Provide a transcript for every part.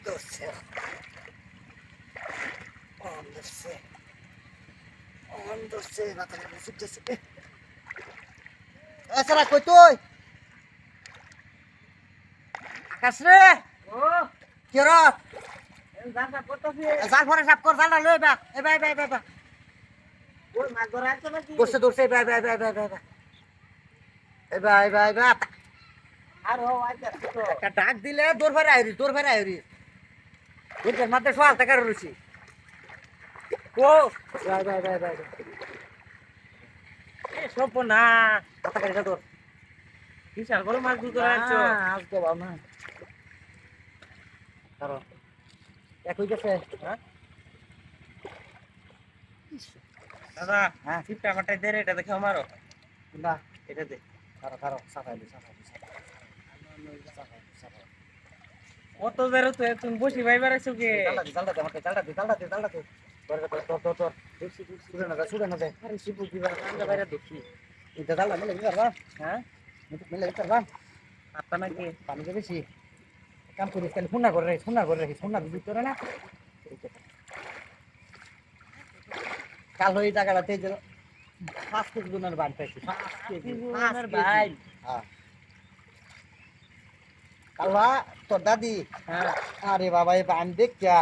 ধরছে অন ধরছে অন ধরছে মাথায় ছুটতেছে এছাড়া কই তুই আকাশ রে ও কি রত এই জানটা করতেছি জাল ফরে সাপ কর জালটা লই বা এ ভাই ভাই ভাই ভাই ওই মাছ ধরা আছে নাকি ধরছে ধরছে ভাই ভাই ভাই ভাই ভাই ভাই এ ভাই ভাই ভাই আর ও আইতা তো একটা ডাক দিলে দৌড় ফেরে আইরি দৌড় ফেরে আইরি এর মধ্যে সোয়াল টাকা রয়েছি ও ভাই ভাই ভাই ভাই এ সব না কথা কাটা তোর বিশাল বড় মাছ ধরা আছো আজকে বাবা না কারণ একই গেছে হ্যাঁ দাদা হ্যাঁ টিপটা আমারটা দে রে এটা দেখে আমারও না এটা দে কারো কারো সাফাইলি সাফাইলি কত বেরো তো তুমি বসি ভাই বেড়াইছো কে জালটা দে আমাকে জালটা দে জালটা দে জালটা দে তোর তোর তোর তোর সুরে না সুরে না দে আরে শিবু কি বেড়া কান্দা বাইরে দেখি এটা জালটা মিলে দিবার না হ্যাঁ মিলে দিবার না আত্মা নাকি পানি কে বেশি কাম করিস খালি ফোন না করে রাখিস ফোন না দিবি তোরে না কাল ওই জায়গাটাতে যে 5 কেজি গুণের বান পাইছি 5 কেজি আমার ভাই হ্যাঁ কালবা তোর দাদি হ্যাঁ আরে বাবা এই বান দেখ ক্যা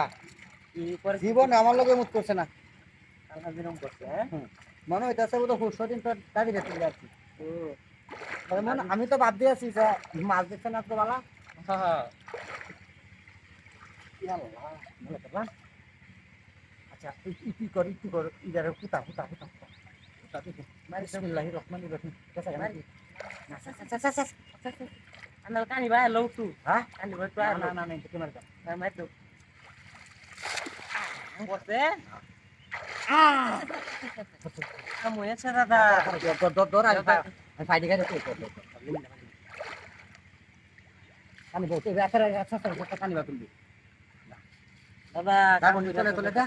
কি করে জীবনে আমার লগে মুত করছে না কালকা দিনম করছে হ্যাঁ মনে হইতাছে ও তো হুশদিন তোর দাদি রেতে যাচ্ছি ও মনে আমি তো বাদ দিয়ে আছি যে মাছ দিচ্ছে না তো বালা হ্যাঁ হ্যাঁ ইয়াল্লাহ ভালো করলাম আচ্ছা ইতি কর ইদারে কুতা কুতা কুতা কুতা দিতে বিসমিল্লাহির রহমানির রহিম কেসা গানা না সা সা সা সা আনাল কানি ভাই লউটু হ্যাঁ কানি ভাই তো না আর না না এটা কেমন কা না মাই তো বসে আমু এসে দাদা দর আমি ফাইডি গাড়ি তো আমি বলতে ব্যাপারে আচ্ছা আচ্ছা কানি বা তুলবি দাদা কাগজ চলে চলে দা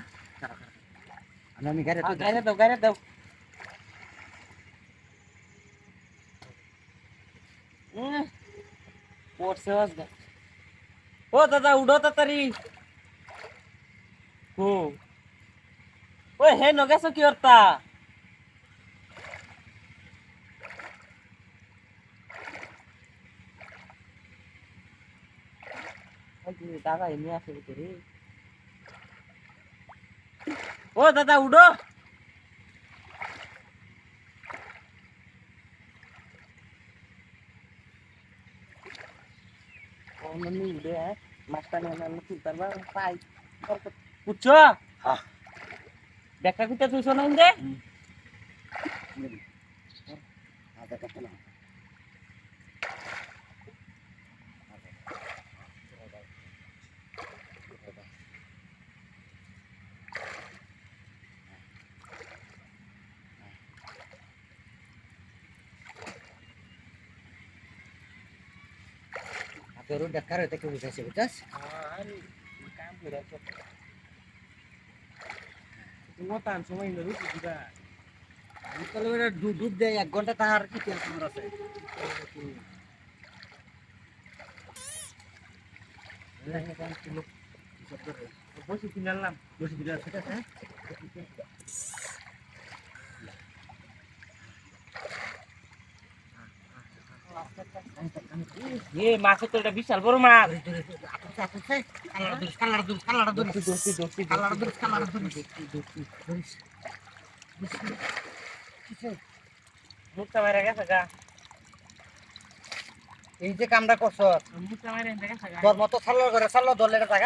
আমি গাড়ি তো গাইরে দাও পড়ছে আজকে ও দাদা উড়ো তাড়াতাড়ি ও ওই হে নগেছো কি করতা দাদা এমনি আসে ভিতরে ও দাদা উড়ো অননি উড়ে মাছটা নিয়ে না তুলতার বা পাই বুঝছো হ্যাঁ দেখা কুটা তুইছো না ইন্দে আদা কাটা না তোর দেখার হইতে কি বুঝাইছে বুঝছস আরে কাম করে আছে তুমি তান সময় ইন্দে রুটি দিবা আমি তো ওটা দুধ দেয় 1 ঘন্টা তাহার কি তেল তোমার আছে বসে কিনলাম বসে দিলে সেটা হ্যাঁ এ মাছের তো এটা বিশাল বড় মাছ মুখটা মারা গেছে গা এই যে কামটা করছ মুখটা মারা গেছে গা তোর মতো ছাড়লো করে ছাড়লো ধরলে জায়গা